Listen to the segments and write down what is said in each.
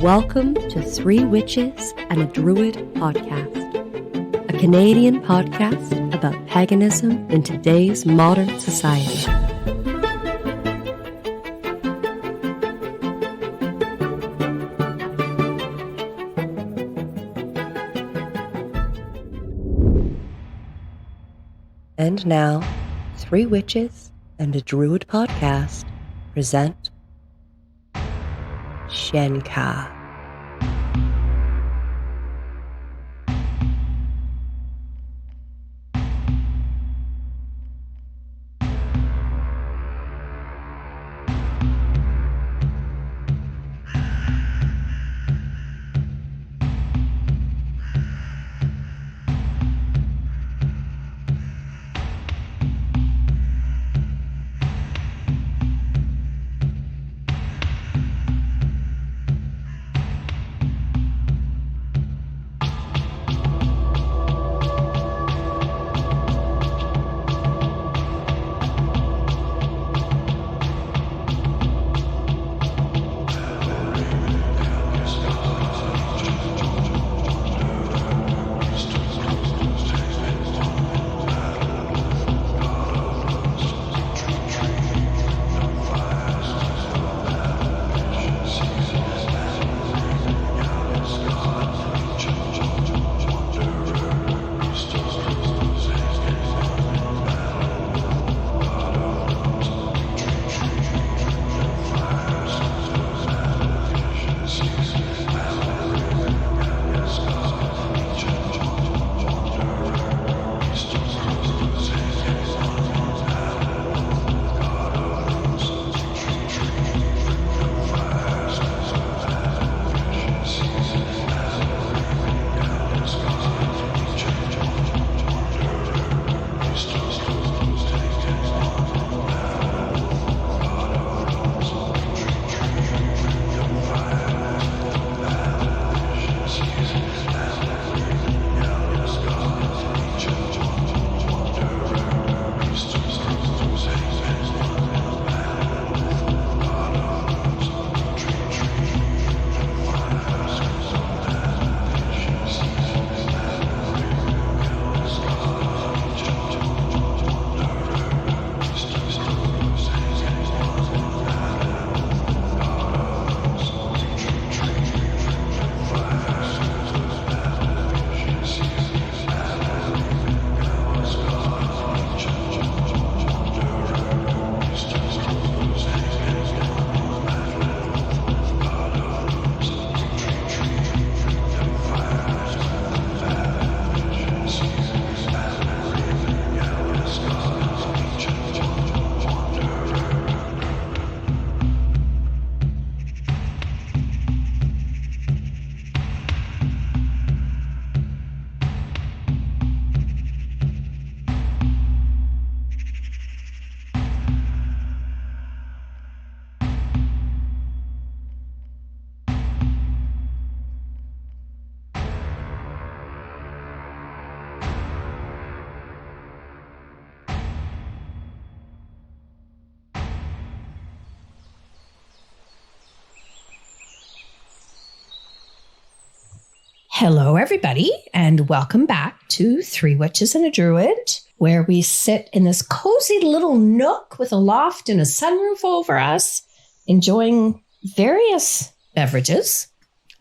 Welcome to Three Witches and a Druid podcast, a Canadian podcast about paganism in today's modern society. And now, Three Witches and a Druid podcast present Shenka. Hello, everybody, and welcome back to Three Witches and a Druid, where we sit in this cozy little nook with a loft and a sunroof over us, enjoying various beverages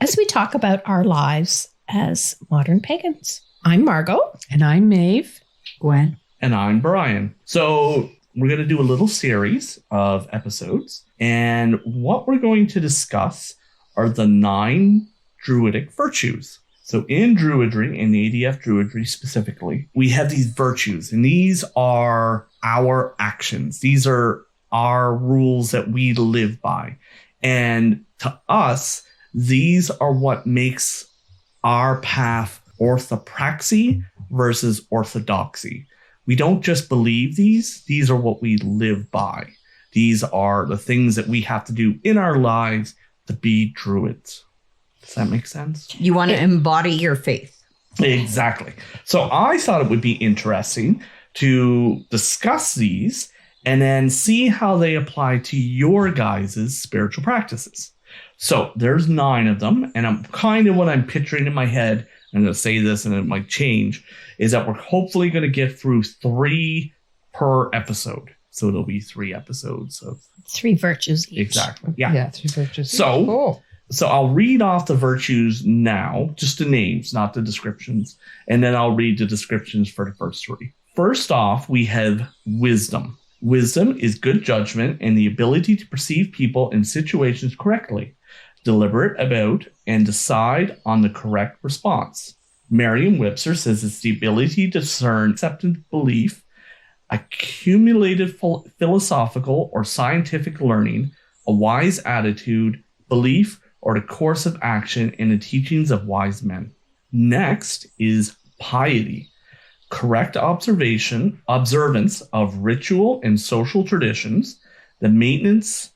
as we talk about our lives as modern pagans. I'm Margot. And I'm Maeve. Gwen. And I'm Brian. So we're going to do a little series of episodes, and what we're going to discuss are the 9 Druidic Virtues. So in Druidry, in ADF Druidry specifically, we have these virtues, and these are our actions. These are our rules that we live by. And to us, these are what makes our path orthopraxy versus orthodoxy. We don't just believe these are what we live by. These are the things that we have to do in our lives to be druids. Does that make sense? You want to embody your faith. Exactly. So I thought it would be interesting to discuss these and then see how they apply to your guys' spiritual practices. So there's 9 of them, and I'm kind of what I'm picturing in my head, I'm going to say this and it might change, is that we're hopefully going to get through 3 per episode. So it'll be 3 episodes of 3 virtues each. Exactly. Yeah. Yeah, 3 virtues. So, Cool. So I'll read off the virtues now, just the names, not the descriptions, and then I'll read the descriptions for the first 3. First off, we have wisdom. Wisdom is good judgment and the ability to perceive people and situations correctly, deliberate about, and decide on the correct response. Merriam-Webster says it's the ability to discern accepted belief, accumulated philosophical or scientific learning, a wise attitude, belief, or the course of action in the teachings of wise men. Next is piety. Correct observance of ritual and social traditions, the maintenance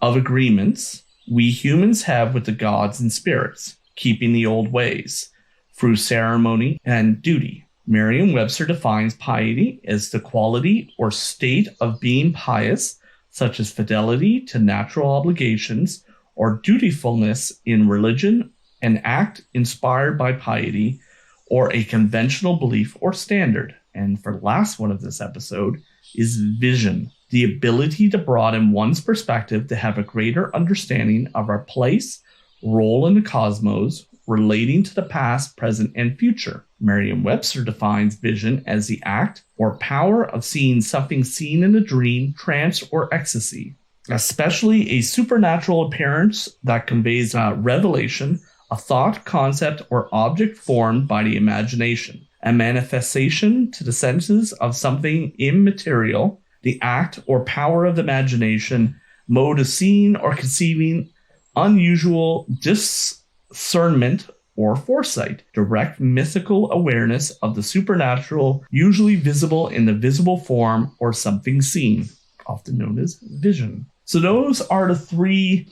of agreements we humans have with the gods and spirits, keeping the old ways, through ceremony and duty. Merriam-Webster defines piety as the quality or state of being pious, such as fidelity to natural obligations, or dutifulness in religion, an act inspired by piety, or a conventional belief or standard. And for the last one of this episode is vision, the ability to broaden one's perspective to have a greater understanding of our place, role in the cosmos, relating to the past, present, and future. Merriam-Webster defines vision as the act or power of seeing something seen in a dream, trance, or ecstasy, especially a supernatural appearance that conveys revelation, a thought, concept, or object formed by the imagination, a manifestation to the senses of something immaterial, the act or power of the imagination, mode of seeing or conceiving, unusual discernment or foresight, direct mythical awareness of the supernatural, usually visible in the visible form or something seen, often known as vision. So those are the 3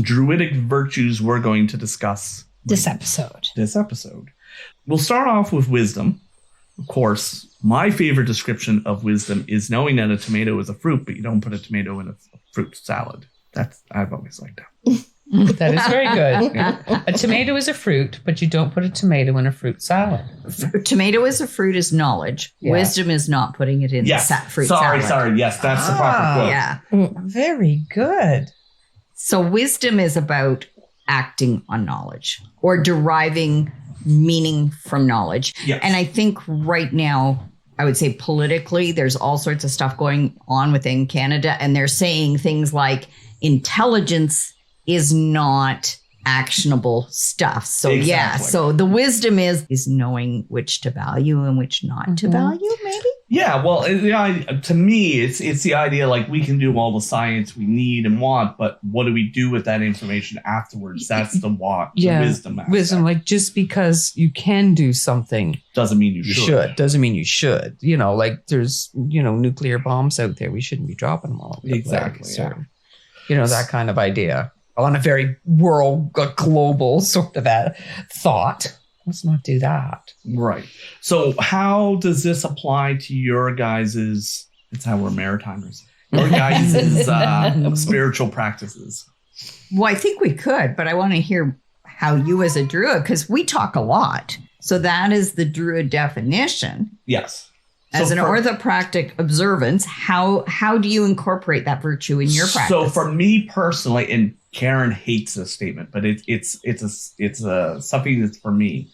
Druidic virtues we're going to discuss This episode. We'll start off with wisdom. Of course, my favorite description of wisdom is knowing that a tomato is a fruit, but you don't put a tomato in a fruit salad. I've always liked that. That is very good. A tomato is a fruit, but you don't put a tomato in a fruit salad. Tomato is a fruit is knowledge. Yeah. Wisdom is not putting it in the fruit salad. Sorry. Yes, that's the proper quote. Yeah. Very good. So wisdom is about acting on knowledge or deriving meaning from knowledge. Yes. And I think right now, I would say politically, there's all sorts of stuff going on within Canada, and they're saying things like intelligence is not actionable stuff. So yeah, so the wisdom is knowing which to value and which not to value, maybe? Yeah, well, to me, it's the idea like we can do all the science we need and want, but what do we do with that information afterwards? That's the what, the wisdom aspect. Wisdom, like just because you can do something doesn't mean you should. Doesn't mean you should. You know, like there's, nuclear bombs out there. We shouldn't be dropping them all over the place. Yeah. Or, that kind of idea. On a very global sort of a thought. Let's not do that. Right. So how does this apply to your guys's, it's how we're Maritimers, your guys's spiritual practices? Well, I think we could, but I want to hear how you as a Druid, because we talk a lot. So that is the Druid definition. Yes. As an orthopractic observance, how do you incorporate that virtue in your practice? So for me personally, and Karen hates this statement, but it's something that's for me.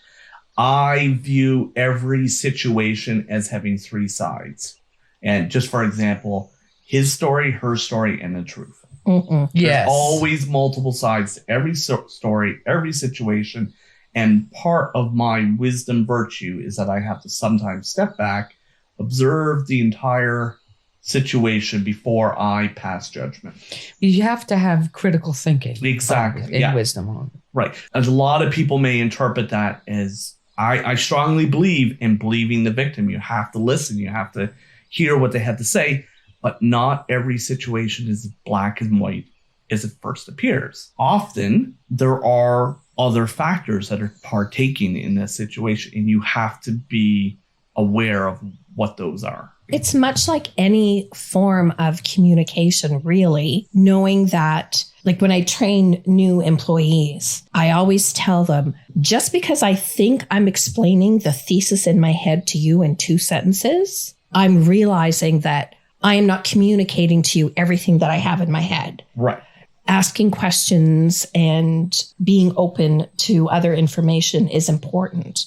I view every situation as having 3 sides. And just for example, his story, her story, and the truth. Yes. There's always multiple sides to every story, every situation. And part of my wisdom virtue is that I have to sometimes step back, observe the entire situation before I pass judgment. You have to have critical thinking. Exactly. And wisdom on it. Right. And a lot of people may interpret that as I strongly believe in believing the victim. You have to listen. You have to hear what they have to say. But not every situation is black and white as it first appears. Often there are other factors that are partaking in this situation, and you have to be aware of what those are. It's much like any form of communication, really, knowing that, like when I train new employees, I always tell them, just because I think I'm explaining the thesis in my head to you in 2 sentences, I'm realizing that I am not communicating to you everything that I have in my head. Right. Asking questions and being open to other information is important,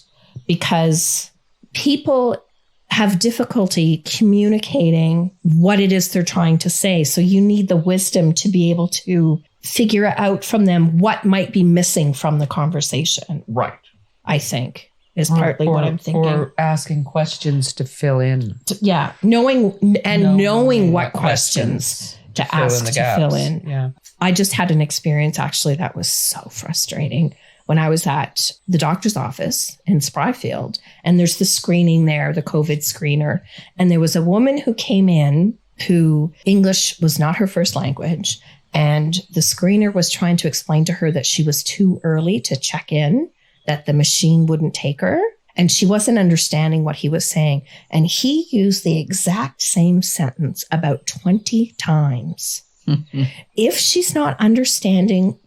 because people have difficulty communicating what it is they're trying to say. So you need the wisdom to be able to figure out from them what might be missing from the conversation. Right. I think is partly what I'm thinking. Or asking questions to fill in. Yeah. Knowing what questions to ask to fill in. Yeah. I just had an experience actually that was so frustrating when I was at the doctor's office in Spryfield, and there's the screening there, the COVID screener. And there was a woman who came in who English was not her first language. And the screener was trying to explain to her that she was too early to check in, that the machine wouldn't take her. And she wasn't understanding what he was saying. And he used the exact same sentence about 20 times. If she's not understanding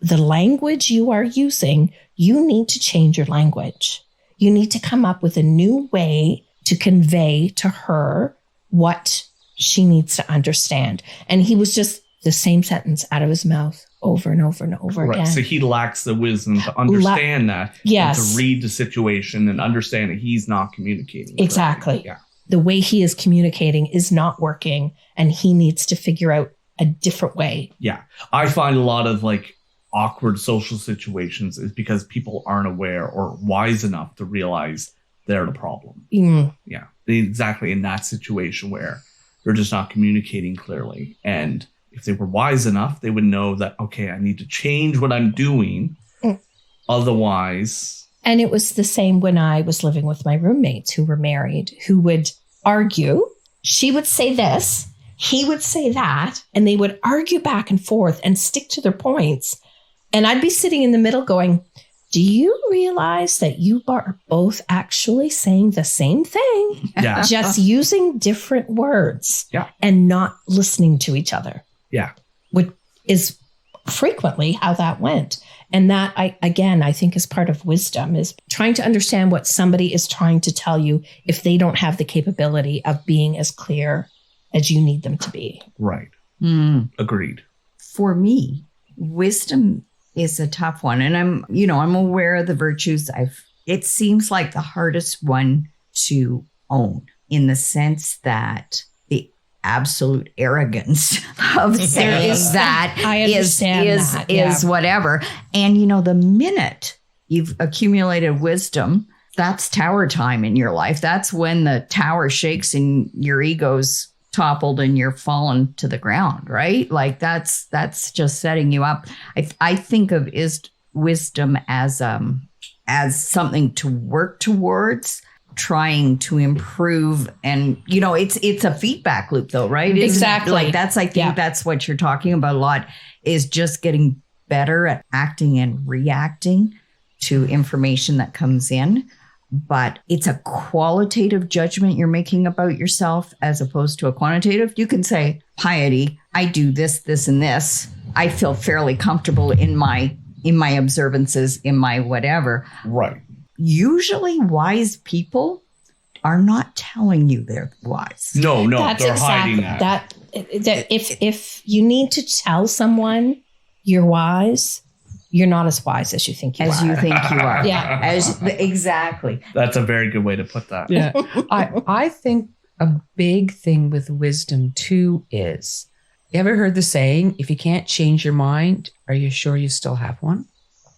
the language you are using, you need to change your language. You need to come up with a new way to convey to her what she needs to understand. And he was just the same sentence out of his mouth over and over and over Right. again. So he lacks the wisdom to understand that. Yes. And to read the situation and understand that he's not communicating. Exactly. Yeah. The way he is communicating is not working, and he needs to figure out a different way. Yeah. I find a lot of like awkward social situations is because people aren't aware or wise enough to realize they're the problem. Yeah. Exactly in that situation where they're just not communicating clearly. And if they were wise enough, they would know that, okay, I need to change what I'm doing. Otherwise. And it was the same when I was living with my roommates who were married, who would argue. She would say this, he would say that, and they would argue back and forth and stick to their points. And I'd be sitting in the middle going, do you realize that you are both actually saying the same thing, Yeah. just using different words and not listening to each other? Yeah. Which is frequently how that went. And that, I think, is part of wisdom, is trying to understand what somebody is trying to tell you if they don't have the capability of being as clear as you need them to be. Right. Agreed. For me, wisdom is a tough one. And I'm aware of the virtues. It seems like the hardest one to own, in the sense that the absolute arrogance of saying that is whatever. And, the minute you've accumulated wisdom, that's tower time in your life. That's when the tower shakes and your ego's toppled and you're fallen to the ground, right? Like that's just setting you up. I think of wisdom as something to work towards, trying to improve. And it's a feedback loop though, right? Exactly. Like I think that's what you're talking about a lot, is just getting better at acting and reacting to information that comes in. But it's a qualitative judgment you're making about yourself as opposed to a quantitative. You can say, piety, I do this, this, and this. I feel fairly comfortable in my observances, in my whatever. Right. Usually wise people are not telling you they're wise. No, they're hiding that. That if you need to tell someone you're wise, you're not as wise as you think you are. Yeah. Exactly. That's a very good way to put that. Yeah. I think a big thing with wisdom too is, you ever heard the saying, if you can't change your mind, are you sure you still have one?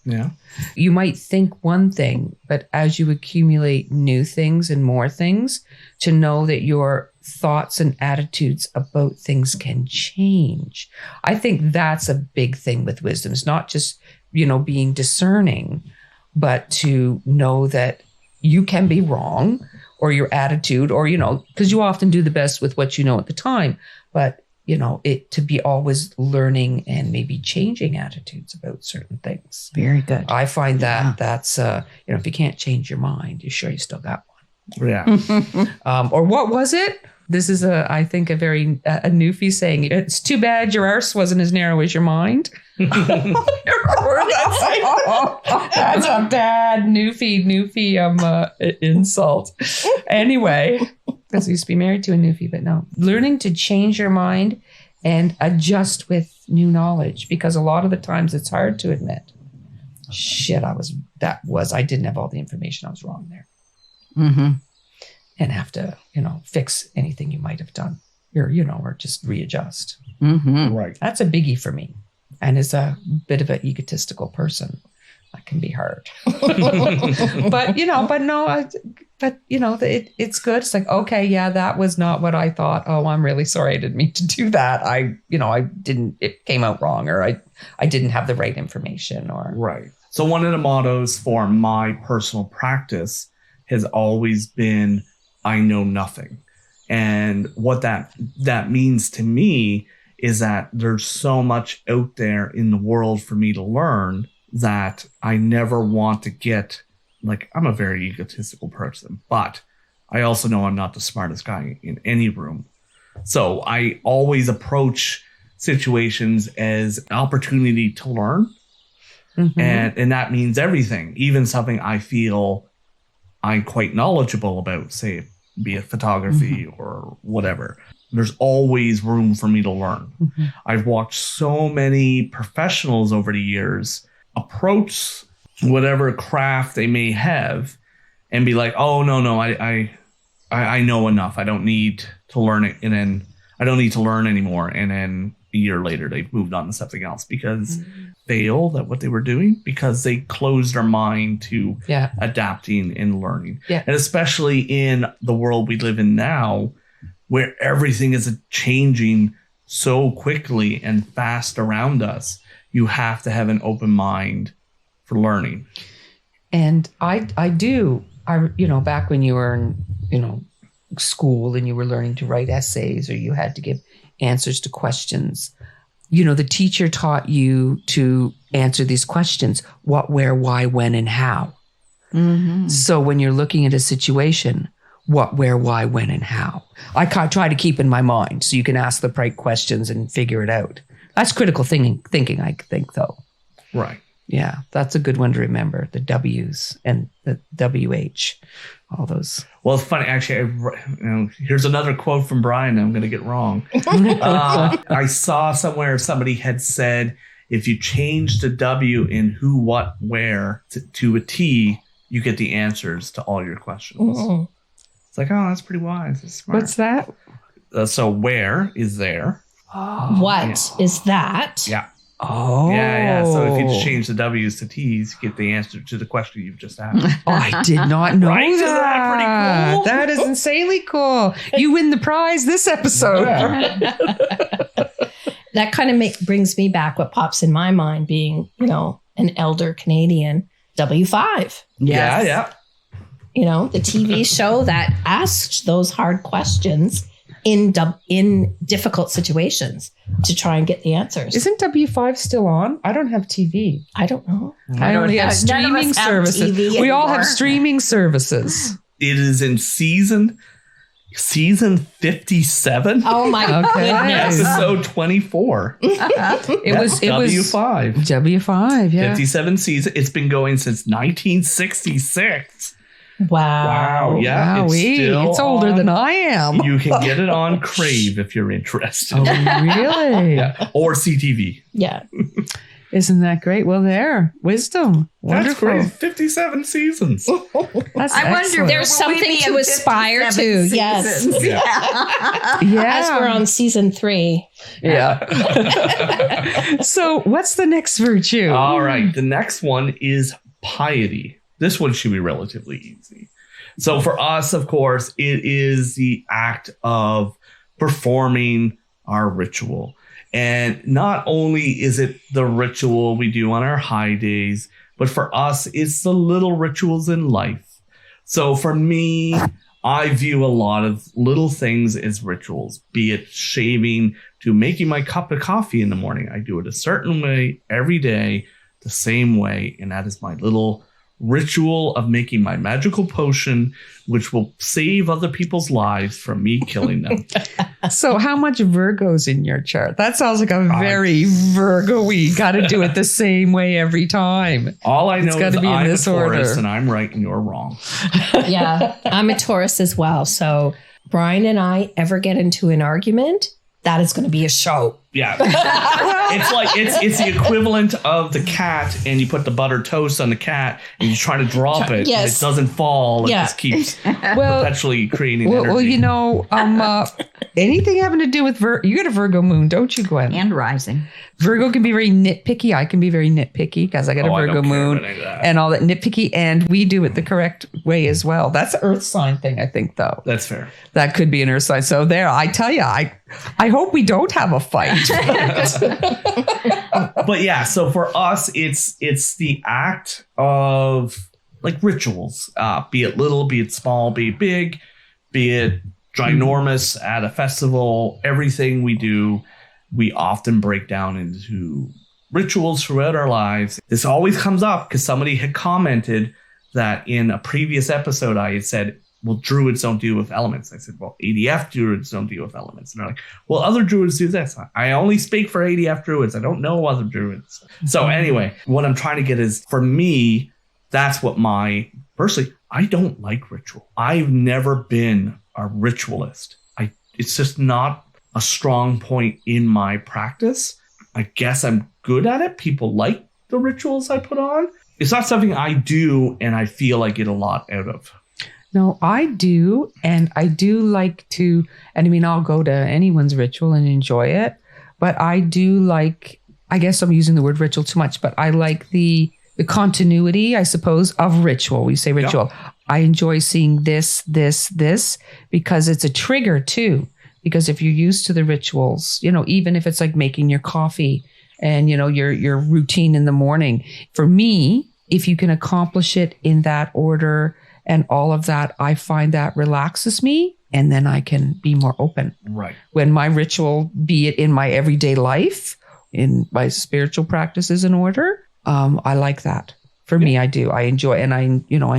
Yeah. You might think one thing, but as you accumulate new things and more things, to know that your thoughts and attitudes about things can change. I think that's a big thing with wisdom. It's not just, being discerning, but to know that you can be wrong, or your attitude, or, because you often do the best with what you know at the time, but it to be always learning and maybe changing attitudes about certain things. Very good. I find that that's, if you can't change your mind, you sure you still got one. Yeah. Or what was it? This is I think a very a Newfie saying, it's too bad your arse wasn't as narrow as your mind. That's a bad Newfie insult. Anyway, because I used to be married to a Newfie, but no. Learning to change your mind and adjust with new knowledge, because a lot of the times it's hard to admit, shit, I didn't have all the information. I was wrong there. Mm-hmm. And have to, fix anything you might have done or just readjust. Mm-hmm. Right. That's a biggie for me. And as a bit of an egotistical person, that can be hard. It's good. It's like, okay, yeah, that was not what I thought. Oh, I'm really sorry. I didn't mean to do that. It came out wrong, or I didn't have the right information, or. Right. So one of the mottos for my personal practice has always been, I know nothing. And what that means to me is that there's so much out there in the world for me to learn that I never want to get, I'm a very egotistical person, but I also know I'm not the smartest guy in any room. So I always approach situations as an opportunity to learn. Mm-hmm. And that means everything, even something I feel I'm quite knowledgeable about, say, be it photography or whatever. There's always room for me to learn. Mm-hmm. I've watched so many professionals over the years approach whatever craft they may have and be like, oh, no, I know enough. I don't need to learn it. And then I don't need to learn anymore. And then a year later, they've moved on to something else because failed at what they were doing, because they closed their mind to adapting and learning. Yeah. And especially in the world we live in now, where everything is changing so quickly and fast around us, you have to have an open mind for learning. And I do, back when you were in, school and you were learning to write essays, or you had to give answers to questions, the teacher taught you to answer these questions: what, where, why, when, and how. Mm-hmm. So when you're looking at a situation, what, where, why, when, and how, I try to keep in my mind so you can ask the right questions and figure it out. That's critical thinking, I think, though. Right. Yeah, that's a good one to remember. The W's and the WH, all those. Well, it's funny. Actually, here's another quote from Brian. I'm going to get wrong. I saw somewhere somebody had said, if you change the W in who, what, where to a T, you get the answers to all your questions. Mm-hmm. It's like, oh, that's pretty wise. That's smart. What's that? So where is there? Oh, what is that? Yeah. Oh. Yeah. So if you just change the W's to T's, you get the answer to the question you've just asked. Oh, I did not know right? that. Isn't that pretty cool? That is insanely cool. You win the prize this episode. Yeah. That kind of brings me back what pops in my mind, being, an elder Canadian, W5. Yes. Yeah. The TV show that asked those hard questions in difficult situations to try and get the answers. Isn't W5 still on? I don't have TV. I don't know. I only have streaming services. We all have streaming services. It is in season 57. Oh my goodness. Episode 24. It was W5. W5, yeah. 57 season. It's been going since 1966. Wow. Yeah. It's older than I am. You can get it on Crave if you're interested. Oh, really? Yeah. Or CTV. Yeah. Isn't that great? Well, wisdom. Wonderful. That's great. 57 seasons. That's I wonder, there's something to aspire to. Yes. Yeah. As we're on season 3. Yeah. So what's the next virtue? All right. The next one is piety. This one should be relatively easy. So for us, of course, it is the act of performing our ritual. And not only is it the ritual we do on our high days, but for us, it's the little rituals in life. So for me, I view a lot of little things as rituals, be it shaving to making my cup of coffee in the morning. I do it a certain way every day, the same way. And that is my little ritual of making my magical potion, which will save other people's lives from me killing them. So how much Virgo's in your chart? That sounds like a very Virgo-y. Got to do it the same way every time. All I know is be I'm in a this Taurus order. and I'm right and you're wrong. Yeah, I'm a Taurus as well. So Brian and I ever get into an argument, that is going to be a show. Yeah. It's like it's the equivalent of the cat, and you put the buttered toast on the cat and you try to drop it. Yes. And it doesn't fall. It Yeah. just keeps Well, perpetually creating energy. well, you know, anything having to do with you got a Virgo moon, don't you, Gwen? And rising. Virgo can be very nitpicky. I can be very nitpicky because I got a I Virgo don't care moon about any of that. and all that nitpicky. And we do it the correct way as well. That's an earth sign thing, I think, though. That's fair. That could be an earth sign. So there, I tell you, I hope we don't have a fight. But yeah, so for us, it's the act of like rituals, be it little, be it small, be it big, be it ginormous at a festival. Everything we do, we often break down into rituals throughout our lives. This always comes up because somebody had commented that in a previous episode I had said, well, druids don't deal with elements. I said, well, ADF druids don't deal with elements. And they're like, well, other druids do this. I only speak for ADF druids. I don't know other druids. So anyway, what I'm trying to get is, for me, that's what firstly, I don't like ritual. I've never been a ritualist. It's just not a strong point in my practice. I guess I'm good at it. People like the rituals I put on. It's not something I do and I feel I get a lot out of. No, I do. And I do like to, and I mean, I'll go to anyone's ritual and enjoy it. But I do like, I guess I'm using the word ritual too much, but I like the continuity, I suppose, of ritual. We say ritual. Yeah. I enjoy seeing this, because it's a trigger too. Because if you're used to the rituals, you know, even if it's like making your coffee and, you know, your routine in the morning, for me, if you can accomplish it in that order and all of that, I find that relaxes me, and then I can be more open. Right. When my ritual, be it in my everyday life, in my spiritual practices in order, I like that. For me, I do. I enjoy, and I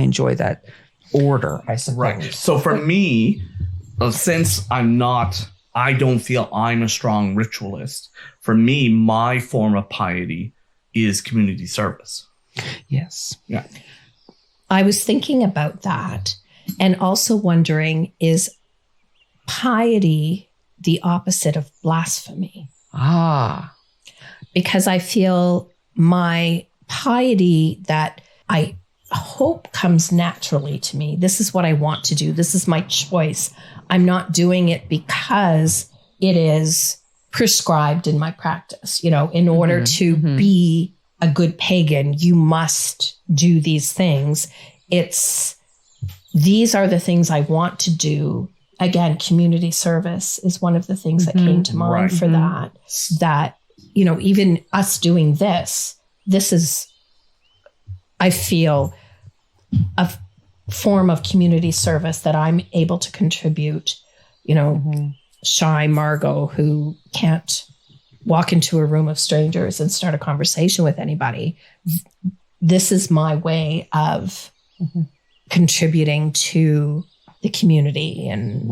enjoy that order, I suppose. Right. So for me, since I don't feel I'm a strong ritualist, for me, my form of piety is community service. Yes. Yeah. I was thinking about that and also wondering, is piety the opposite of blasphemy? Ah. Because I feel my piety that I hope comes naturally to me. This is what I want to do. This is my choice. I'm not doing it because it is prescribed in my practice. You know, in order to be a good pagan, you must do these things. These are the things I want to do. Again, community service is one of the things that came to mind for that, you know, even us doing this is, I feel, a form of community service that I'm able to contribute. You know, shy Margot, who can't walk into a room of strangers and start a conversation with anybody. This is my way of contributing to the community and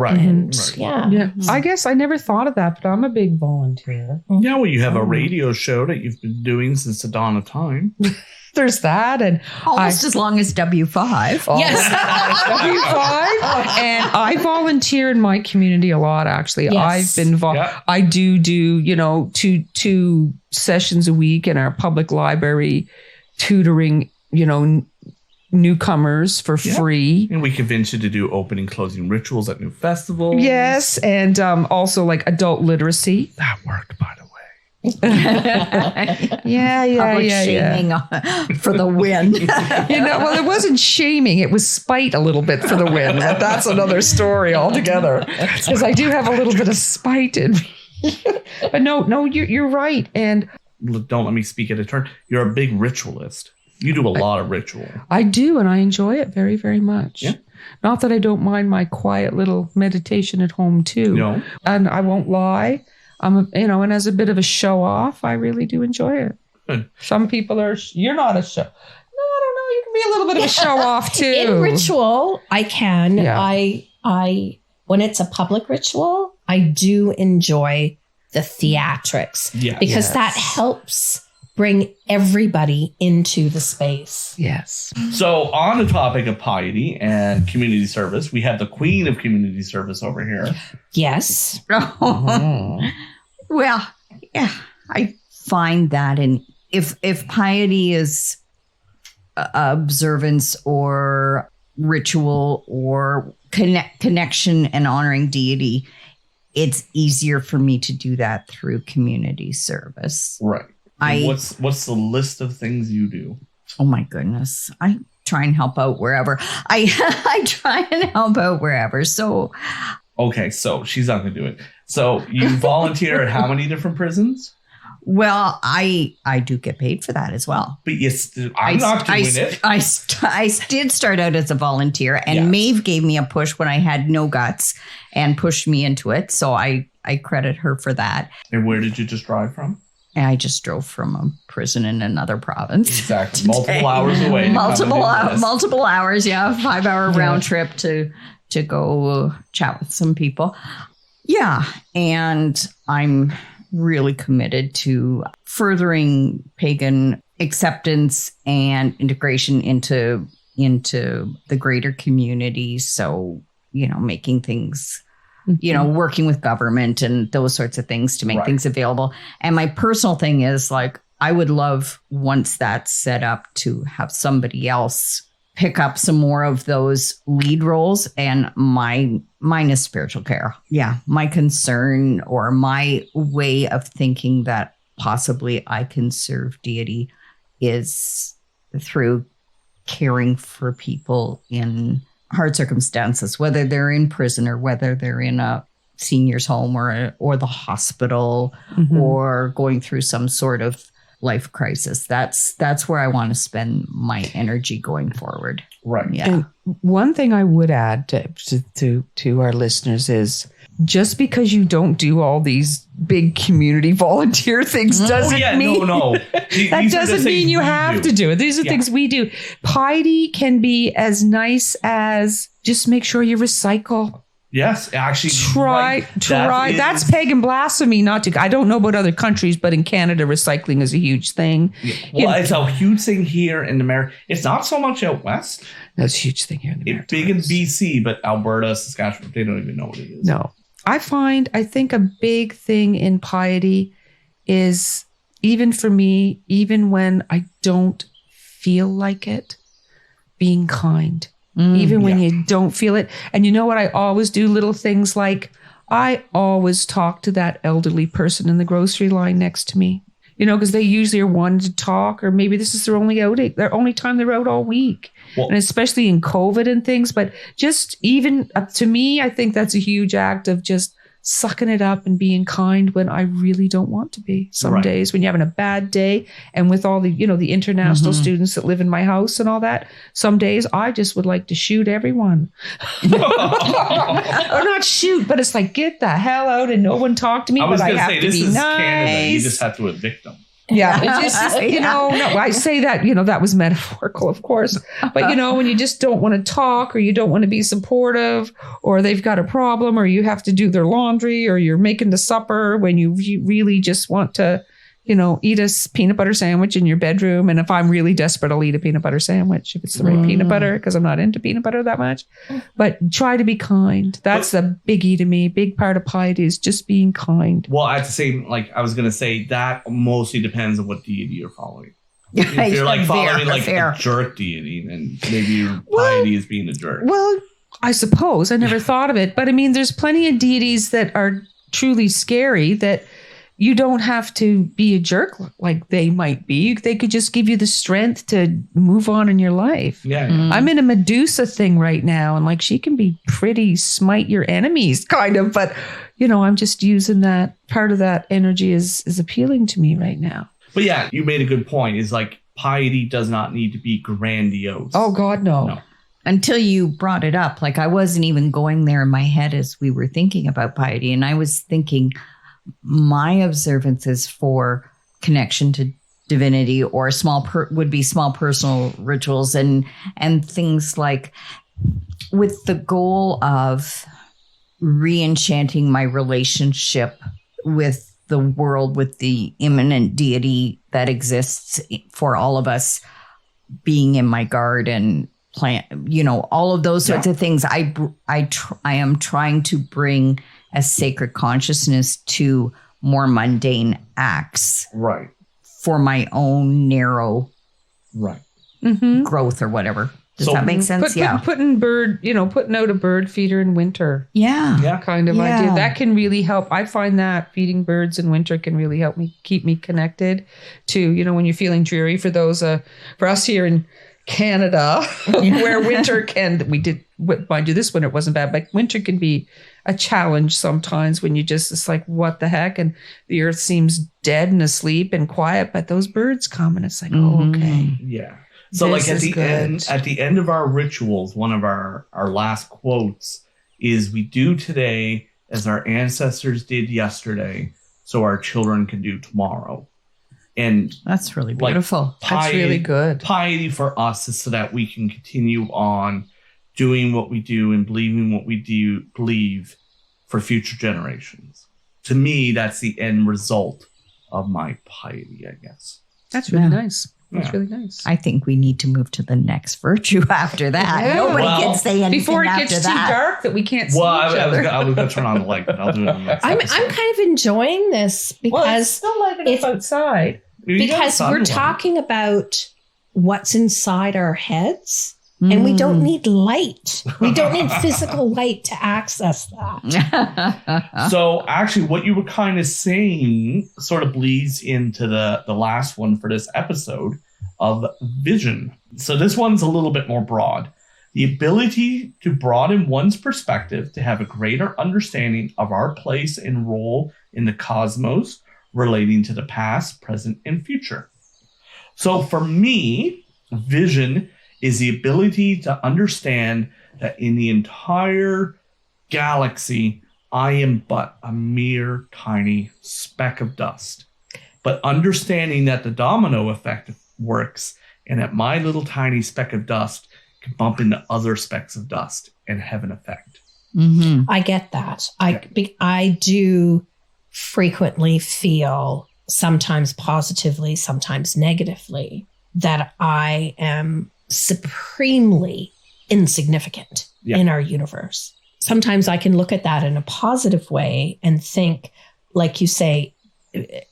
yeah. I guess I never thought of that, but I'm a big volunteer. Yeah, well, you have a radio show that you've been doing since the dawn of time. There's that, and almost as long as W5. Yes, W5, and I volunteer in my community a lot. Actually, yes. I've been I do you know two sessions a week in our public library, tutoring newcomers for free. And we convinced you to do opening, closing rituals at new festivals. Yes, and also like adult literacy. That worked, by the way. Shaming for the win. Well, it wasn't shaming. It was spite a little bit for the win. That's another story altogether. Because I do have a little bit of spite in me. But no, you're right. And don't let me speak at a turn. You're a big ritualist. You do a lot of ritual. I do, and I enjoy it very, very much. Yeah. Not that I don't mind my quiet little meditation at home too. No. And I won't lie. And as a bit of a show off, I really do enjoy it. Good. Some people you're not a show. No, I don't know. You can be a little bit of a show off too. In ritual, I can. Yeah. I when it's a public ritual, I do enjoy the theatrics Yeah. because that helps bring everybody into the space. Yes. So on the topic of piety and community service, we have the queen of community service over here. Yes. Mm-hmm. Well, yeah, I find that if piety is observance or ritual or connection and honoring deity, it's easier for me to do that through community service. Right. What's the list of things you do? Oh my goodness. I try and help out wherever. I try and help out wherever. So Okay, so she's not going to do it. So you volunteer at how many different prisons? well, I do get paid for that as well. But yes, I'm not doing it. I did start out as a volunteer, and Yes. Maeve gave me a push when I had no guts and pushed me into it. So I credit her for that. And where did you just drive from? And I just drove from a prison in another province. Exactly. Multiple hours away. to come and do this. Multiple hours, yeah. 5-hour round trip to go chat with some people. Yeah. And I'm really committed to furthering pagan acceptance and integration into the greater community. So, making things, working with government and those sorts of things to make Right. things available. And my personal thing is I would love, once that's set up, to have somebody else pick up some more of those lead roles. And mine is spiritual care. Yeah. My concern or my way of thinking that possibly I can serve deity is through caring for people in hard circumstances, whether they're in prison or whether they're in a senior's home or the hospital or going through some sort of life crisis. That's where I want to spend my energy going forward. Right. Yeah. And one thing I would add to our listeners is just because you don't do all these big community volunteer things doesn't mean no. that doesn't mean you have to do it. These are things we do. Piety can be as nice as just make sure you recycle. Yes, actually. Try. That's pagan blasphemy. I don't know about other countries, but in Canada, recycling is a huge thing. Yeah. Well, it's a huge thing here in America. It's not so much out west. That's a huge thing here in the It's big in BC, but Alberta, Saskatchewan, they don't even know what it is. No. I think a big thing in piety is, even for me, even when I don't feel like it, being kind. Even when you don't feel it. And you know what? I always do little things like I always talk to that elderly person in the grocery line next to me, because they usually are wanting to talk, or maybe this is their only time they're out all week. Well, and especially in COVID and things. But just even to me, I think that's a huge act of just sucking it up and being kind when I really don't want to be. Some days when you're having a bad day, and with all the, the international students that live in my house and all that, some days I just would like to shoot everyone. Or not shoot, but it's like, get the hell out and no one talk to me. I was but going I to have say, to this be is nice. Canada. You just have to evict them. Yeah, it's just no, I say that, that was metaphorical, of course. But, when you just don't want to talk, or you don't want to be supportive, or they've got a problem, or you have to do their laundry, or you're making the supper, when you really just want to, eat a peanut butter sandwich in your bedroom. And if I'm really desperate, I'll eat a peanut butter sandwich if it's the right peanut butter, because I'm not into peanut butter that much. But try to be kind. That's the biggie to me. Big part of piety is just being kind. Well, I have to say, I was going to say, that mostly depends on what deity you're following. If you're following a jerk deity, then maybe your piety is being a jerk. Well, I suppose I never thought of it. But I mean, there's plenty of deities that are truly scary that you don't have to be a jerk like they might be. They could just give you the strength to move on in your life. Yeah. I'm in a Medusa thing right now, and she can be pretty smite your enemies kind of, but I'm just using that. Part of that energy is appealing to me right now. But yeah, you made a good point. Is piety does not need to be grandiose. Oh God, no. Until you brought it up, like I wasn't even going there in my head as we were thinking about piety. And I was thinking my observances for connection to divinity or would be small personal rituals and things like with the goal of re-enchanting my relationship with the world, with the immanent deity that exists for all of us, being in my garden, plant, all of those sorts of things. I am trying to bring a sacred consciousness to more mundane acts, Right. for my own narrow growth or whatever. Does that make sense? Putting out a bird feeder in winter. Yeah. Kind of idea. That can really help. I find that feeding birds in winter can really help me keep me connected to, when you're feeling dreary for for us here in Canada, where winter mind you, this winter wasn't bad, but winter can be a challenge sometimes when it's like, what the heck? And the earth seems dead and asleep and quiet, but those birds come and it's like, oh, okay. Yeah. So This like is at the end of our rituals, one of our last quotes is, we do today as our ancestors did yesterday, so our children can do tomorrow. And that's really beautiful. That's really good. Piety for us is so that we can continue on doing what we do and believing what we do believe for future generations. To me, that's the end result of my piety, I guess. That's really nice. That's really nice. I think we need to move to the next virtue after that. Yeah. Nobody can say anything before it after gets that. too dark that we can't see each other. I was going to turn on the light, but I'll do it in the next I'm episode. kind of enjoying this because it's still light enough outside. because we're talking about what's inside our heads. And we don't need light. We don't need physical light to access that. So actually what you were kind of saying sort of bleeds into the last one for this episode of vision. So this one's a little bit more broad. The ability to broaden one's perspective, to have a greater understanding of our place and role in the cosmos, relating to the past, present, and future. So for me, vision is the ability to understand that in the entire galaxy, I am but a mere tiny speck of dust. But understanding that the domino effect works and that my little tiny speck of dust can bump into other specks of dust and have an effect. Mm-hmm. I get that. I do frequently feel, sometimes positively, sometimes negatively, that I am supremely insignificant in our universe. Sometimes I can look at that in a positive way and think, like you say,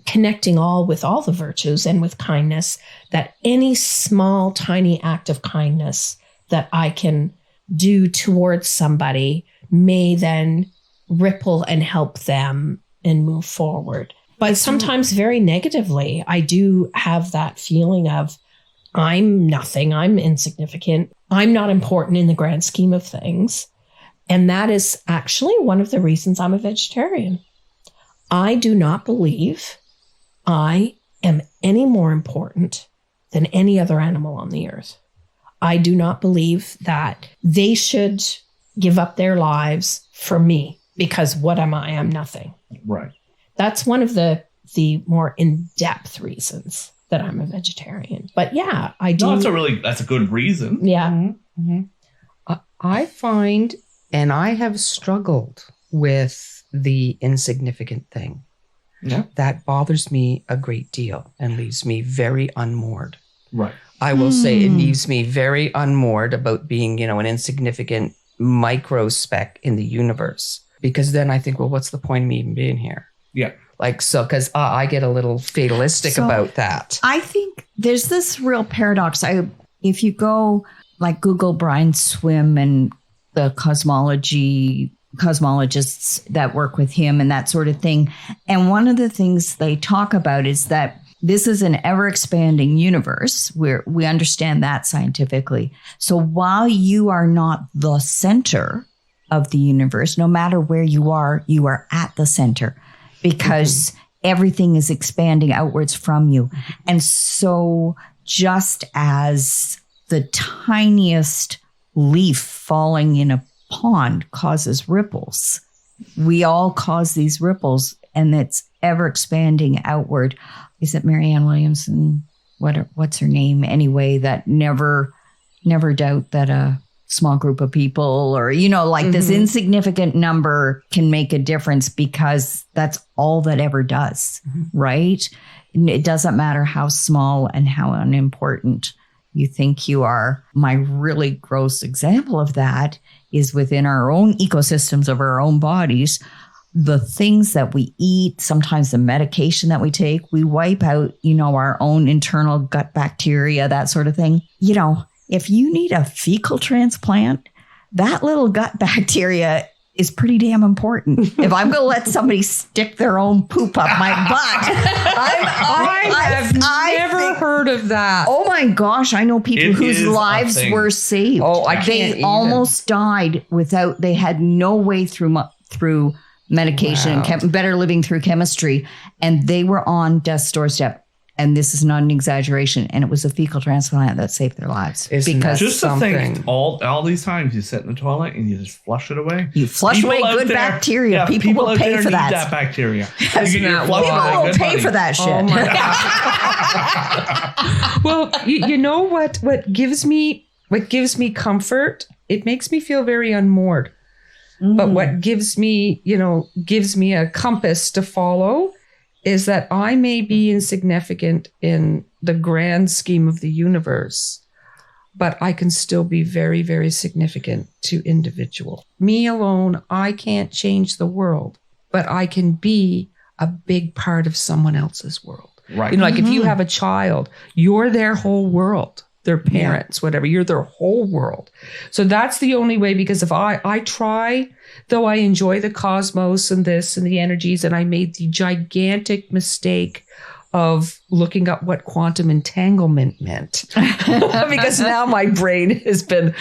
connecting all with all the virtues and with kindness, that any small, tiny act of kindness that I can do towards somebody may then ripple and help them and move forward. But sometimes very negatively, I do have that feeling of, I'm nothing, I'm insignificant, I'm not important in the grand scheme of things. And that is actually one of the reasons I'm a vegetarian. I do not believe I am any more important than any other animal on the earth. I do not believe that they should give up their lives for me, because what am I? I'm nothing. Right. That's one of the more in-depth reasons that I'm a vegetarian. But yeah, I do. No, that's a good reason. Yeah. Mm-hmm. Mm-hmm. I find, and I have struggled with the insignificant thing. Yeah. That bothers me a great deal and leaves me very unmoored. Right. I will say it leaves me very unmoored about being, an insignificant micro speck in the universe. Because then I think, well, what's the point of me even being here? Yeah. Because I get a little fatalistic about that. I think there's this real paradox. If you go Google Brian Swim and the cosmologists that work with him and that sort of thing. And one of the things they talk about is that this is an ever expanding universe where we understand that scientifically. So while you are not the center of the universe, no matter where you are at the center. Because everything is expanding outwards from you. And so just as the tiniest leaf falling in a pond causes ripples. We all cause these ripples, and it's ever expanding outward. Is it Marianne Williamson? What's her name? Anyway, that never doubt that a small group of people or, this insignificant number can make a difference, because that's all that ever does, right? It doesn't matter how small and how unimportant you think you are. My really gross example of that is within our own ecosystems of our own bodies. The things that we eat, sometimes the medication that we take, we wipe out, our own internal gut bacteria, that sort of thing. If you need a fecal transplant, that little gut bacteria is pretty damn important. If I'm going to let somebody stick their own poop up my butt, I have never heard of that. Oh my gosh, I know people whose lives were saved. Oh, I can't. They almost died without. They had no way through medication and better living through chemistry, and they were on death's doorstep. And this is not an exaggeration. And it was a fecal transplant that saved their lives. Because just to think, all these times you sit in the toilet and you just flush it away. You flush away good bacteria. Yeah, people will pay for that. That bacteria. People will pay for that shit. Oh my God. Well, you know what gives me comfort? It makes me feel very unmoored. But what gives me a compass to follow is that I may be insignificant in the grand scheme of the universe, but I can still be very, very significant to individual. Me alone, I can't change the world, but I can be a big part of someone else's world. Right. Like if you have a child, you're their whole world. Their parents, whatever, you're their whole world. So that's the only way, because if I try, though I enjoy the cosmos and this and the energies, and I made the gigantic mistake of looking up what quantum entanglement meant, because now my brain has been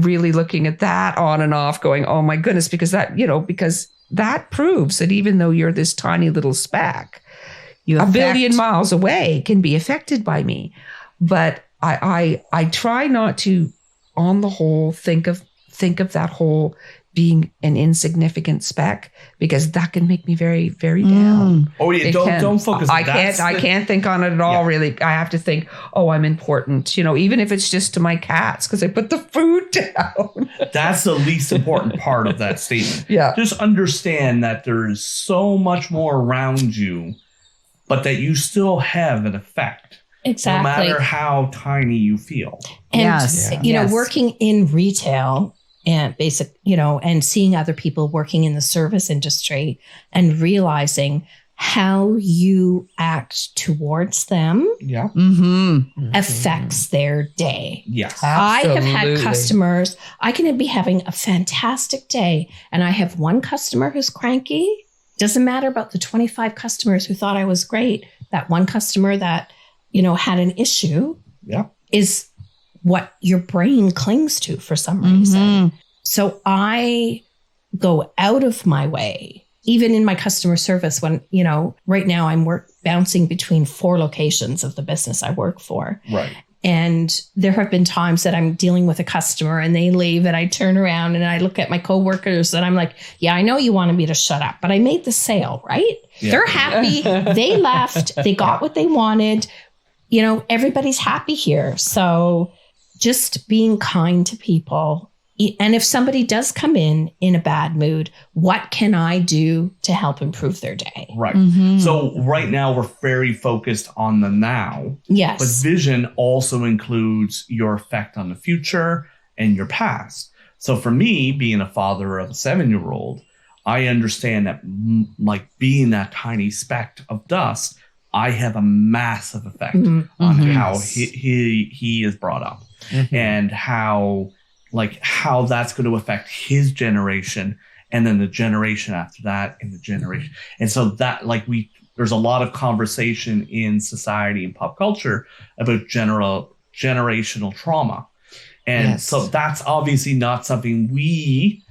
really looking at that on and off, going, oh my goodness, because that proves that even though you're this tiny little speck, a billion miles away can be affected by me. But I try not to, on the whole, think of that whole being an insignificant speck, because that can make me very, very down. Oh yeah, don't focus. I can't think on it at all. Really, I have to think. Oh, I'm important. Even if it's just to my cats, because I put the food down. That's the least important part of that statement. Yeah, just understand that there is so much more around you, but that you still have an effect. Exactly. No matter how tiny you feel. And, working in retail and and seeing other people working in the service industry and realizing how you act towards them affects their day. Yes. Absolutely. I have had customers, I can be having a fantastic day, and I have one customer who's cranky. Doesn't matter about the 25 customers who thought I was great. That one customer that had an issue is what your brain clings to for some reason. So I go out of my way, even in my customer service, when, right now I'm bouncing between 4 locations of the business I work for. Right. And there have been times that I'm dealing with a customer and they leave, and I turn around and I look at my coworkers and I'm like, yeah, I know you wanted me to shut up, but I made the sale, right? Yeah. They're happy. They left. They got what they wanted. Everybody's happy here. So just being kind to people. And if somebody does come in a bad mood, what can I do to help improve their day? Right. So right now we're very focused on the now. Yes. But vision also includes your effect on the future and your past. So for me, being a father of a 7-year-old, I understand that like being that tiny speck of dust, I have a massive effect on how he is brought up and how that's going to affect his generation, and then the generation after that, and the generation. And so that there's a lot of conversation in society and pop culture about generational trauma. And so that's obviously not something we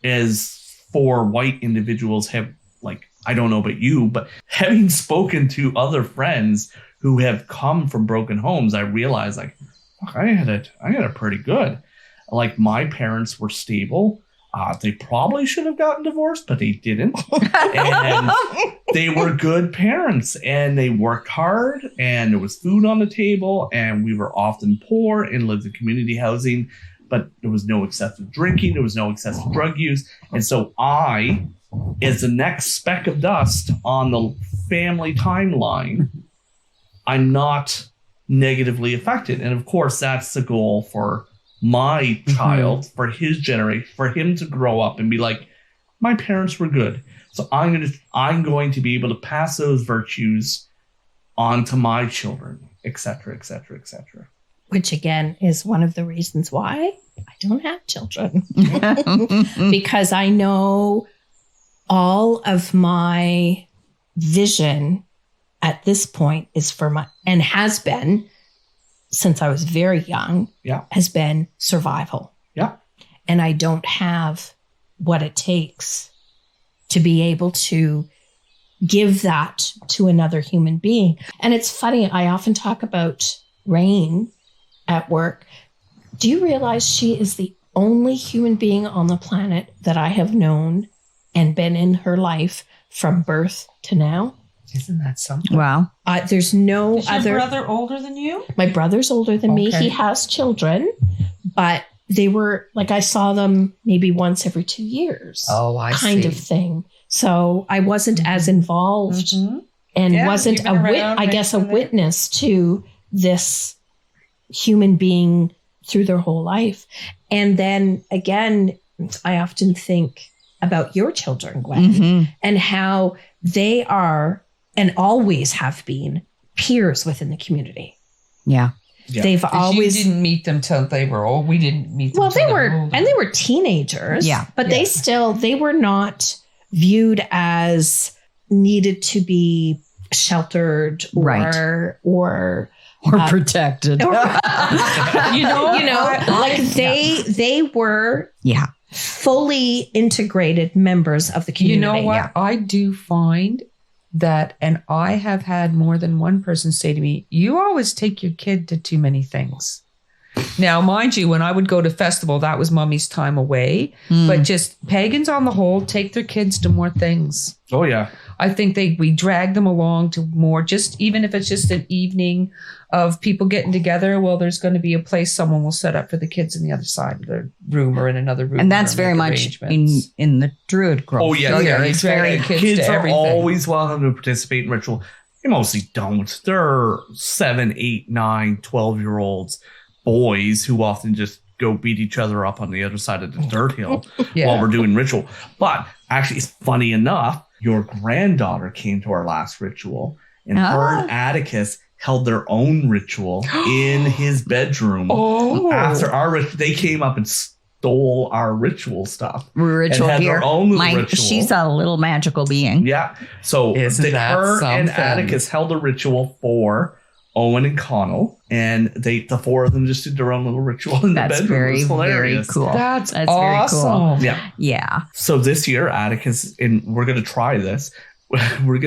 as 4 white individuals have, I don't know about you, but having spoken to other friends who have come from broken homes, I realized I had it pretty good. Like, my parents were stable. They probably should have gotten divorced, but they didn't. And they were good parents, and they worked hard, and there was food on the table, and we were often poor and lived in community housing, but there was no excessive drinking. There was no excessive drug use. And so I, as the next speck of dust on the family timeline, I'm not negatively affected. And of course, that's the goal for my child, for his generation, for him to grow up and be like, my parents were good. So I'm going to be able to pass those virtues on to my children, etc., etc., etc. Which again is one of the reasons why I don't have children. Because I know all of my vision at this point is for my, and has been since I was very young, has been survival. Yeah. And I don't have what it takes to be able to give that to another human being. And it's funny, I often talk about Rain at work. Do you realize she is the only human being on the planet that I have known and been in her life from birth to now? Isn't that something? Wow. There's no Is other. your brother older than you? My brother's older than me. He has children, but they were like, I saw them maybe once every 2 years. Oh, I see. Kind of thing. So I wasn't as involved and wasn't a witness to this human being through their whole life. And then again, I often think about your children, Gwen, and how they are and always have been peers within the community. Yeah. They've always You didn't meet them till they were old. We didn't meet them. Well, till they were older. and they were teenagers. Yeah. But they were not viewed as needed to be sheltered or protected. like they were fully integrated members of the community. You know what? I do find that, and I have had more than one person say to me, you always take your kid to too many things. Now, mind you, when I would go to festival, that was mommy's time away. But just pagans on the whole take their kids to more things. Oh, yeah. I think we drag them along to more, just even if it's just an evening of people getting together. Well, there's going to be a place someone will set up for the kids in the other side of the room or in another room. And that's very much in the Druid group. Oh, yeah. It's very kids to are everything. always welcome to participate in ritual. They mostly don't. They're 7, 8, 9, 12-year-olds, boys who often just go beat each other up on the other side of the dirt hill while we're doing ritual. But actually, it's funny enough, your granddaughter came to our last ritual, and her and Atticus held their own ritual in his bedroom. After our ritual, they came up and stole our ritual stuff. Ritual and had here. their own little ritual. She's a little magical being. Yeah. So Isn't that her and something? Atticus held a ritual for Owen and Connell, and the four of them just did their own little ritual in the bedroom. Very, it was hilarious. very cool. That's very awesome. cool. Yeah. Yeah. So this year, Atticus, and we're going to try this. We're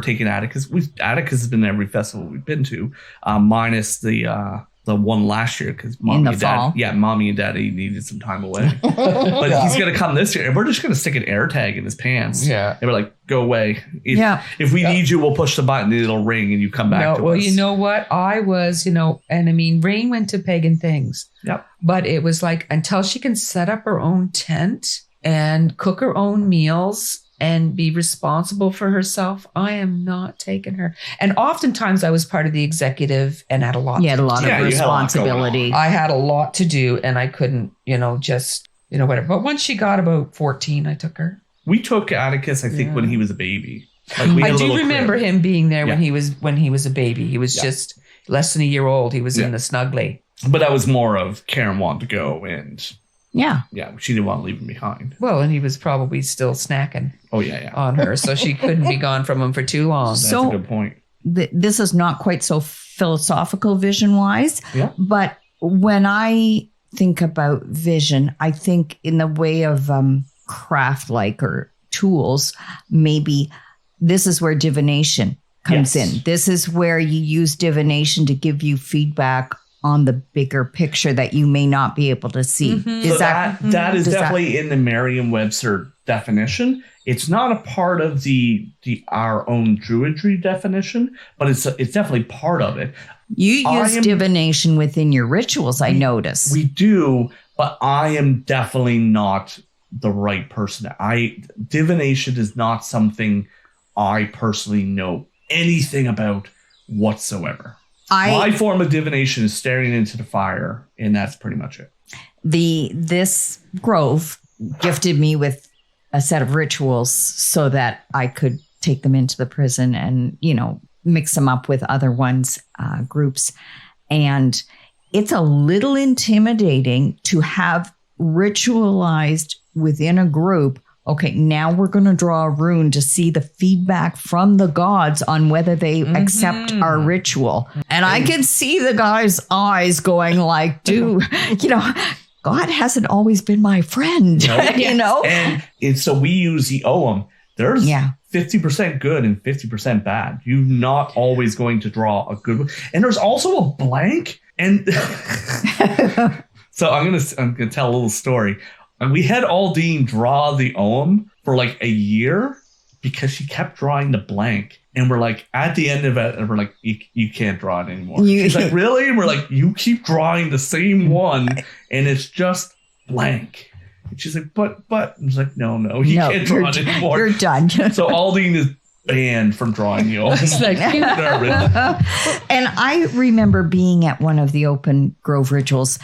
taking Atticus. Atticus has been to every festival we've been to, minus the one last year because mommy and daddy needed some time away. But he's going to come this year, and we're just going to stick an air tag in his pants. Yeah, and we're like, go away. If we need you, we'll push the button, and it'll ring, and you come back to us. Well, you know what? I was, and I mean, Rain went to pagan things. Yep. But it was like until she can set up her own tent and cook her own meals and be responsible for herself, I am not taking her. And oftentimes I was part of the executive and had a lot. You had a lot of responsibility. I had a lot to do, and I couldn't, whatever. But once she got about 14, I took her. We took Atticus, I think, when he was a baby. I do remember him being there when he was a baby. He was just less than a year old. He was in the snuggly. But that was more of Karen wanted to go, and yeah, she didn't want to leave him behind. Well, and he was probably still snacking. Oh yeah. On her, so she couldn't be gone from him for too long. That's a good point. This is not quite so philosophical vision wise, but when I think about vision, I think in the way of craft like or tools, maybe this is where divination comes in. This is where you use divination to give you feedback on the bigger picture that you may not be able to see. So that is definitely in the Merriam-Webster definition. It's not a part of our own Druidry definition, but it's definitely part of it. You use divination within your rituals, I notice. We do, but I am definitely not the right person. Divination is not something I personally know anything about whatsoever. My form of divination is staring into the fire, and that's pretty much it. This grove gifted me with a set of rituals so that I could take them into the prison and, mix them up with other ones, groups. And it's a little intimidating to have ritualized within a group. Okay, now we're going to draw a rune to see the feedback from the gods on whether they accept our ritual. And I can see the guy's eyes going like, dude, God hasn't always been my friend, And so we use the Own. There's 50% good and 50% bad. You're not always going to draw a good one. And there's also a blank. And so I'm gonna tell a little story. And we had Aldine draw the Own for like a year because she kept drawing the blank. And we're like, at the end of it, and we're like, you can't draw it anymore. She's like, really? And we're like, you keep drawing the same one and it's just blank. And she's like, but I was like, no, you can't draw it anymore. You're done. So Aldine is banned from drawing the Own. And I remember being at one of the Open Grove rituals,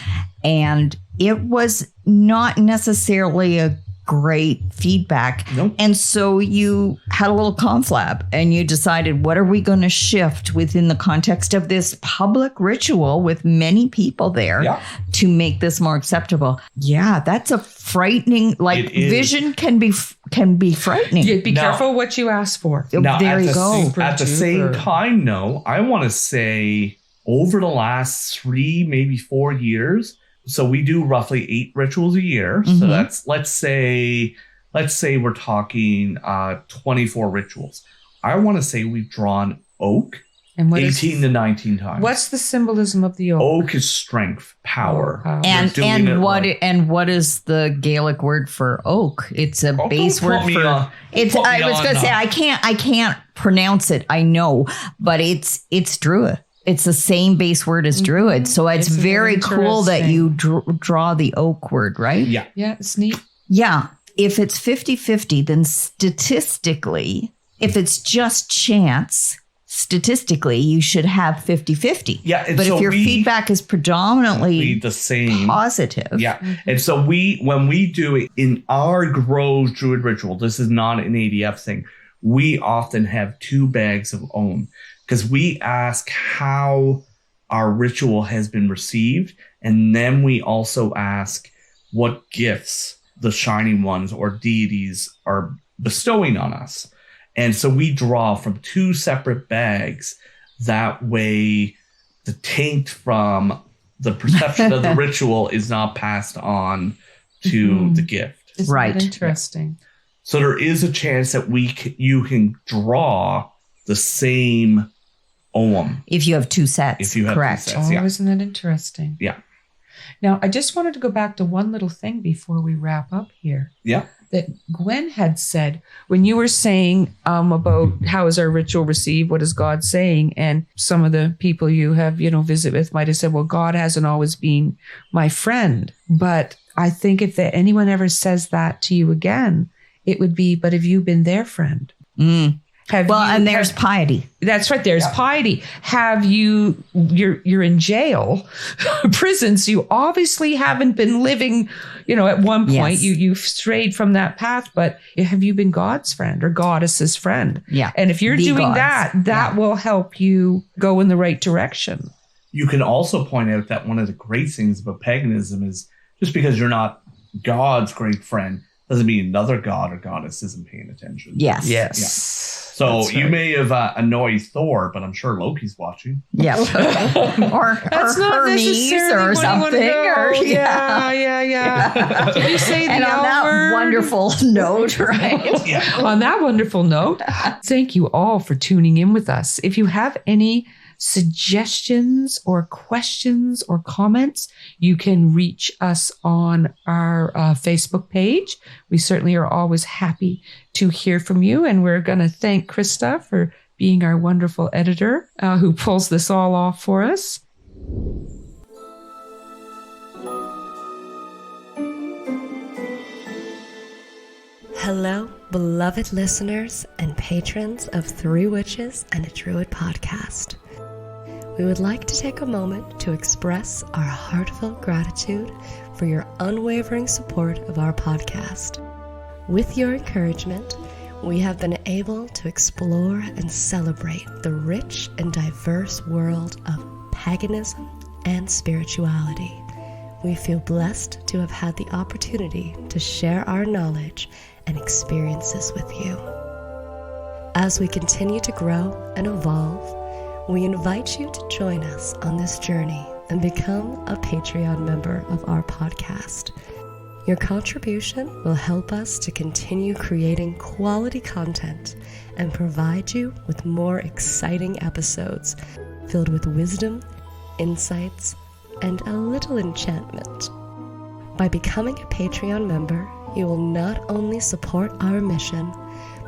and it was not necessarily a great feedback. Nope. And so you had a little conflab and you decided, what are we going to shift within the context of this public ritual with many people there to make this more acceptable? Yeah, that's a frightening, vision can be frightening. Yeah, be careful what you ask for. Now, there you go. At the same time, no, I want to say over the last 3, maybe 4 years, so we do roughly 8 rituals a year. Mm-hmm. So that's, let's say we're talking 24 rituals. I want to say we've drawn oak 18 to 19 times. What's the symbolism of the oak? Oak is strength, power. And what is the Gaelic word for oak? It's a base word for I was going to say I can't pronounce it. I know, but it's Druid. It's the same base word as Druid. So it's very cool that you draw the oak word, right? Yeah. Yeah, it's neat. Yeah. If it's 50-50, then statistically, if it's just chance, statistically, you should have 50-50. Yeah. But so if your feedback is predominantly the same positive. Yeah. And so when we do it in our Grove Druid ritual, this is not an ADF thing. We often have 2 bags of Own. Because we ask how our ritual has been received. And then we also ask what gifts the Shining Ones or deities are bestowing on us. And so we draw from 2 separate bags. That way, the taint from the perception of the ritual is not passed on to the gift. Isn't that interesting? So there is a chance that you can draw the same Own. If you have 2 sets. If you have correct. 2 sets, yeah. Isn't that interesting? Yeah. Now, I just wanted to go back to one little thing before we wrap up here. Yeah. That Gwen had said when you were saying about how is our ritual received, what is God saying, and some of the people you have visit with might have said, well, God hasn't always been my friend. But I think if anyone ever says that to you again, it would be, but have you been their friend? And there's piety. That's right. There's piety. Have you're in jail, prison. So you obviously haven't been living, at one point you've strayed from that path, but have you been God's friend or goddess's friend? Yeah. And if you're doing that will help you go in the right direction. You can also point out that one of the great things about paganism is just because you're not God's great friend doesn't mean another god or goddess isn't paying attention. Yes. Yeah. So you may have annoyed Thor, but I'm sure Loki's watching. Yeah. or Hermes or something. Yeah. Did you say and the on that word? wonderful note, right? On that wonderful note, thank you all for tuning in with us. If you have any suggestions or questions or comments, you can reach us on our Facebook page. We certainly are always happy to hear from you. And we're going to thank Krista for being our wonderful editor who pulls this all off for us. Hello, beloved listeners and patrons of Three Witches and a Druid podcast. We would like to take a moment to express our heartfelt gratitude for your unwavering support of our podcast. With your encouragement, we have been able to explore and celebrate the rich and diverse world of paganism and spirituality. We feel blessed to have had the opportunity to share our knowledge and experiences with you. As we continue to grow and evolve, we invite you to join us on this journey and become a Patreon member of our podcast. Your contribution will help us to continue creating quality content and provide you with more exciting episodes filled with wisdom, insights, and a little enchantment. By becoming a Patreon member, you will not only support our mission,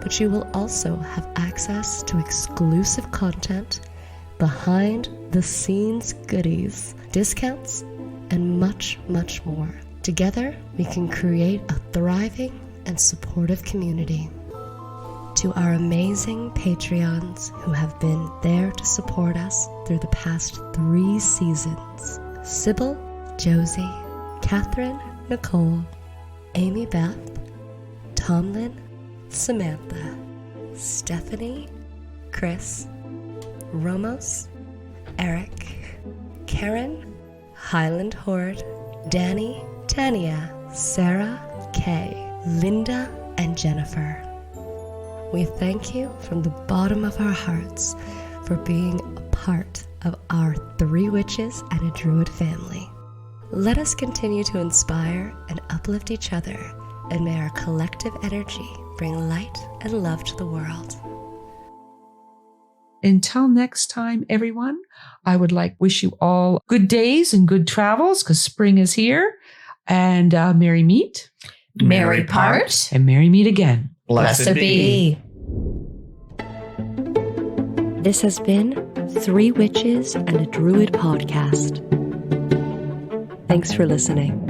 but you will also have access to exclusive content, behind-the-scenes goodies, discounts, and much, much more. Together, we can create a thriving and supportive community. To our amazing Patreons who have been there to support us through the past 3 seasons, Sybil, Josie, Catherine, Nicole, Amy Beth, Tomlin, Samantha, Stephanie, Chris, Ramos, Eric, Karen, Highland Horde, Danny, Tania, Sarah, Kay, Linda, and Jennifer. We thank you from the bottom of our hearts for being a part of our Three Witches and a Druid family. Let us continue to inspire and uplift each other, and may our collective energy bring light and love to the world. Until next time, everyone, I would like to wish you all good days and good travels because spring is here. And merry meet. Merry part. And merry meet again. Blessed be. This has been Three Witches and a Druid podcast. Thanks for listening.